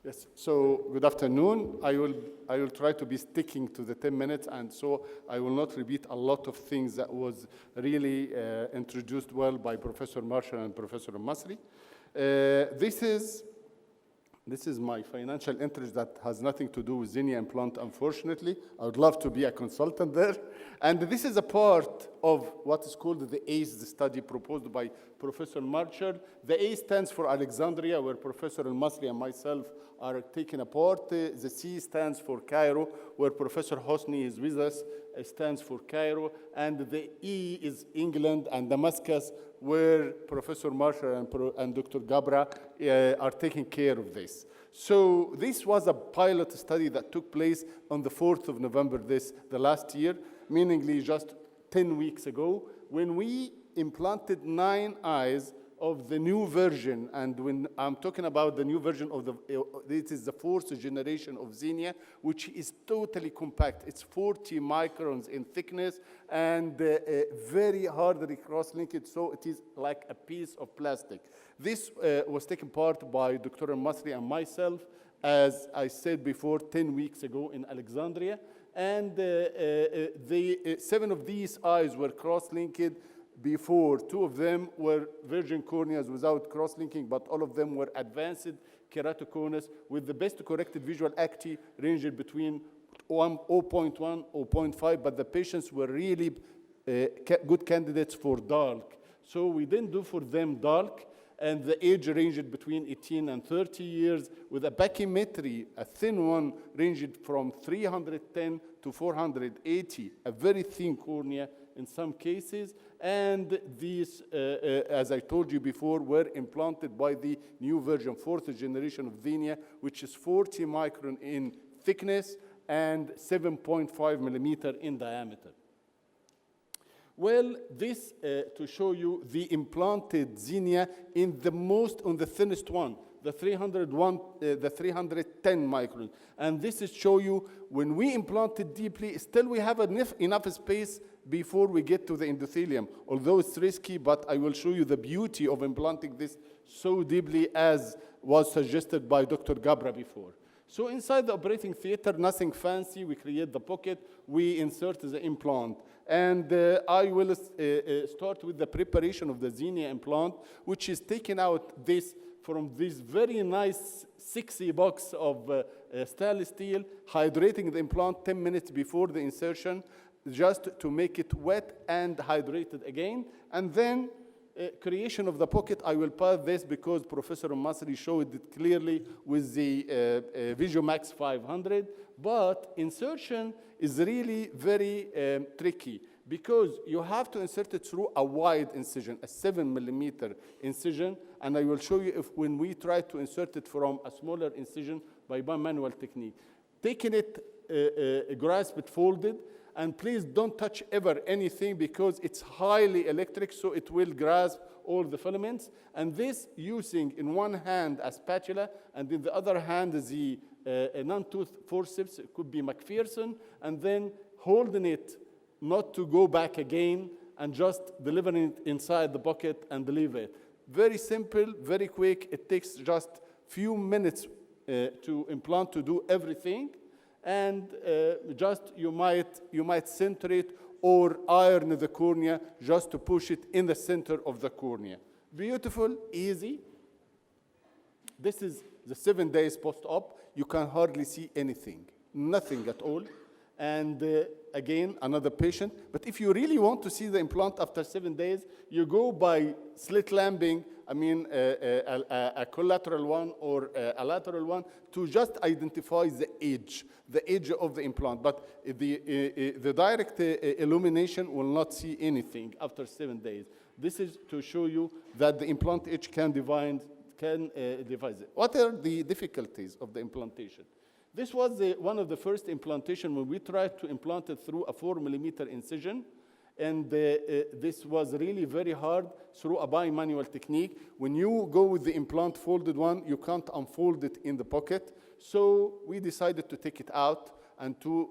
Yes, so good afternoon. I will try to be sticking to the 10 minutes, and so I will not repeat a lot of things that was really introduced well by Professor Marshall and Professor Masri. This is my financial interest that has nothing to do with Xenia implant, unfortunately. I would love to be a consultant there. And this is a part of what is called the ACE study proposed by Professor Marshall. The A stands for Alexandria, where Professor Masri and myself are taking a part. The C stands for Cairo, where Professor Hosni is with us, stands for Cairo. And the E is England and Damascus, where Professor Marshall and Dr. Gabra are taking care of this. So this was a pilot study that took place on the 4th of November the last year, meaningly just 10 weeks ago, when we implanted 9 eyes of the new version. And when I'm talking about the new version of this is the 4th generation of Xenia, which is totally compact. It's 40 microns in thickness and very hardly cross-linked, so it is like a piece of plastic. This was taken part by Dr. Masri and myself, as I said before, 10 weeks ago in Alexandria. And 7 of these eyes were cross-linked before. 2 of them were virgin corneas without cross-linking, but all of them were advanced keratoconus with the best corrected visual acuity ranging between 0.1, 0.5, but the patients were really good candidates for dark. So we didn't do for them dark, and the age ranged between 18 and 30 years with a pachymetry, a thin one, ranged from 310 to 480, a very thin cornea in some cases. And these, as I told you before, were implanted by the new version, 4th generation of Xenia, which is 40 micron in thickness and 7.5 millimeter in diameter. Well, this to show you the implanted Xenia on the thinnest one, the 310 micron. And this is show you when we implanted deeply, still we have enough space before we get to the endothelium. Although it's risky, but I will show you the beauty of implanting this so deeply as was suggested by Dr. Gabra before. So inside the operating theater, nothing fancy. We create the pocket. We insert the implant. And I will start with the preparation of the Xenia implant, which is taking out this from this very nice 60 box of stainless steel, hydrating the implant 10 minutes before the insertion, just to make it wet and hydrated again. And then creation of the pocket, I will pass this because Professor Masri showed it clearly with the VisuMax 500. But insertion is really very tricky because you have to insert it through a wide incision, a 7 millimeter incision. And I will show you when we try to insert it from a smaller incision by manual technique. Taking it, grasp it folded, and please don't touch ever anything because it's highly electric, so it will grasp all the filaments. And this using in one hand a spatula, and in the other hand the non-tooth forceps, it could be McPherson, and then holding it not to go back again, and just delivering it inside the pocket and leave it. Very simple, very quick. It takes just few minutes to implant to do everything. And just you might center it or iron the cornea just to push it in the center of the cornea. Beautiful, easy. This is the 7 days post-op. You can hardly see anything, nothing at all. And again, another patient. But if you really want to see the implant after 7 days, you go by slit lamping, I mean a collateral one or a lateral one, to just identify the age of the implant. But the direct illumination will not see anything after 7 days. This is to show you that the implant age can devise it. What are the difficulties of the implantation? This was one of the first implantation when we tried to implant it through a 4 millimeter incision. And this was really very hard through a bimanual technique. When you go with the implant folded one, you can't unfold it in the pocket. So we decided to take it out and to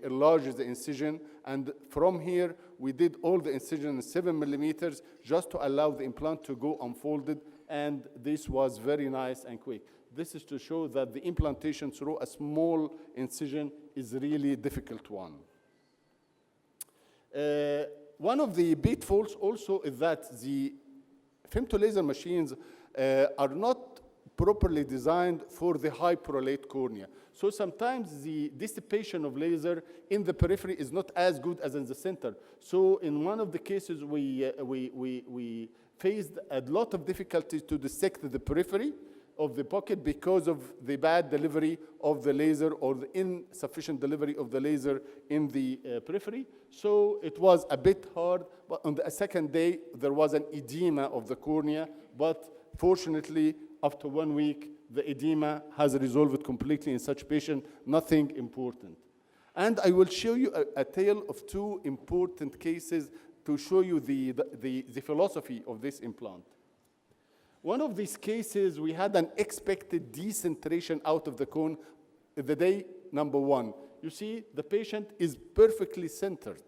enlarge the incision. And from here, we did all the incision in 7 millimeters just to allow the implant to go unfolded and this was very nice and quick. This is to show that the implantation through a small incision is really a difficult one. One of the pitfalls also is that the femtolaser machines are not properly designed for the high prolate cornea. So sometimes the dissipation of laser in the periphery is not as good as in the center. So in one of the cases, we faced a lot of difficulty to dissect the periphery of the pocket because of the bad delivery of the laser or the insufficient delivery of the laser in the periphery. So it was a bit hard, but on the second day, there was an edema of the cornea, but fortunately, after 1 week, the edema has resolved completely in such patient, nothing important. And I will show you a tale of 2 important cases to show you the philosophy of this implant. One of these cases, we had an expected decentration out of the cone the day number 1. You see, the patient is perfectly centered,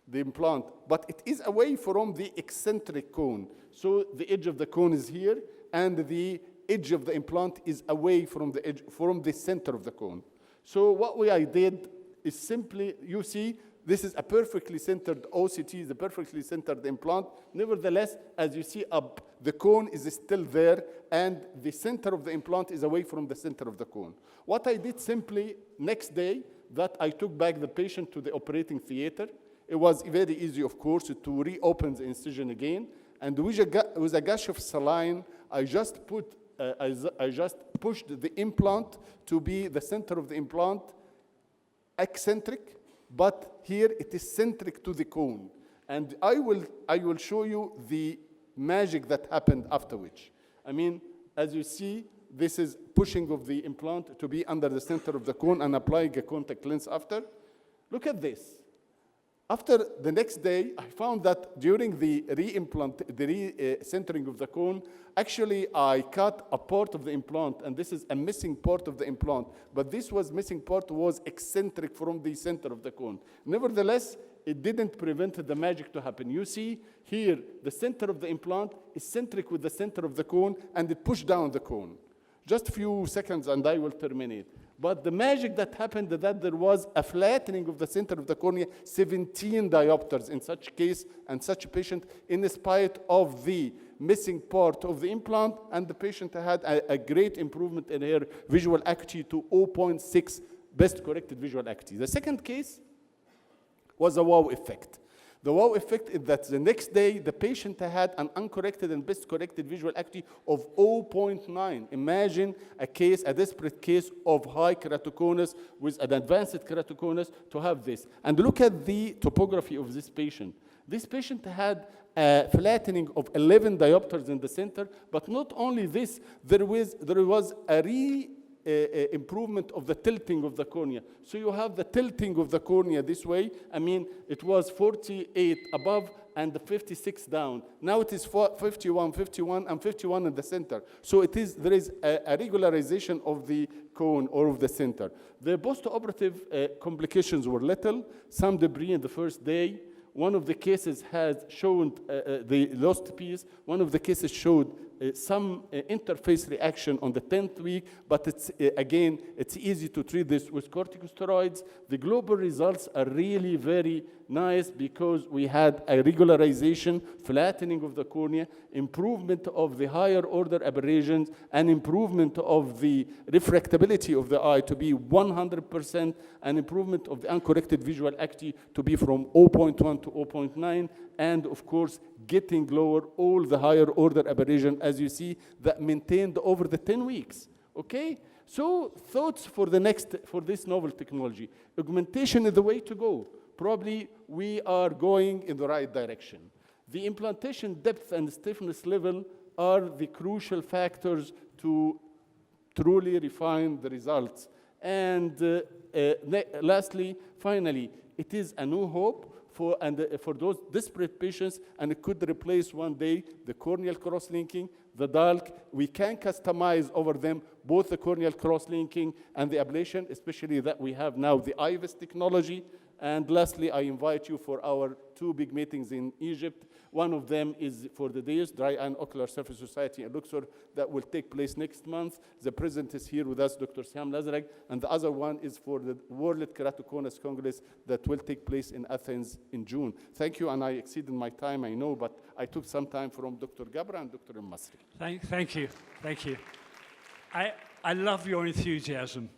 the implant, but it is away from the eccentric cone. So the edge of the cone is here, and the edge of the implant is away from the edge, from the center of the cone. So what I did is simply, you see, this is a perfectly centered OCT, the perfectly centered implant. Nevertheless, as you see up, the cone is still there, and the center of the implant is away from the center of the cone. What I did simply, next day, that I took back the patient to the operating theater. It was very easy, of course, to reopen the incision again. And with a gush of saline, I just pushed the implant to be the center of the implant, eccentric, but here it is centric to the cone. And I will show you the magic that happened after which. I mean, as you see, this is pushing of the implant to be under the center of the cone and applying a contact lens after. Look at this. After the next day, I found that during the re-centering of the cone, actually I cut a part of the implant, and this is a missing part of the implant, but this missing part was eccentric from the center of the cone. Nevertheless, it didn't prevent the magic to happen. You see here, the center of the implant is centric with the center of the cone, and it pushed down the cone. Just a few seconds, and I will terminate. But the magic that happened is that there was a flattening of the center of the cornea, 17 diopters in such case and such a patient, in spite of the missing part of the implant, and the patient had a great improvement in her visual acuity to 0.6 best corrected visual acuity. The second case was a wow effect. The wow effect is that the next day, the patient had an uncorrected and best corrected visual acuity of 0.9. Imagine a desperate case of high keratoconus with an advanced keratoconus to have this. And look at the topography of this patient. This patient had a flattening of 11 diopters in the center, but not only this, there was a improvement of the tilting of the cornea. So you have the tilting of the cornea this way. I mean, it was 48 above and 56 down. Now it is 51, 51, and 51 in the center. So there is a regularization of the cone or of the center. The post-operative complications were little. Some debris in the first day. One of the cases has shown the lost piece. One of the cases showed some interface reaction on the 10th week, but again, it's easy to treat this with corticosteroids. The global results are really very nice because we had a regularization, flattening of the cornea, improvement of the higher order aberrations, and improvement of the refractability of the eye to be 100%, and improvement of the uncorrected visual acuity to be from 0.1 to 0.9, and of course, getting lower all the higher order aberration, as you see, that maintained over the 10 weeks, okay? So thoughts for this novel technology. Augmentation is the way to go. Probably we are going in the right direction. The implantation depth and stiffness level are the crucial factors to truly refine the results. And lastly, finally, it is a new hope for those desperate patients, and it could replace one day the corneal cross-linking, the DALC. We can customize over them both the corneal cross-linking and the ablation, especially that we have now the IVIS technology. And lastly, I invite you for our 2 big meetings in Egypt. One of them is for the DAYS, Dry and Ocular Surface Society in Luxor, that will take place next month. The president is here with us, Dr. Siam Lazarek, and the other one is for the World Keratoconus Congress that will take place in Athens in June. Thank you, and I exceeded my time, I know, but I took some time from Dr. Gabra and Dr. Masri. Thank you. I love your enthusiasm.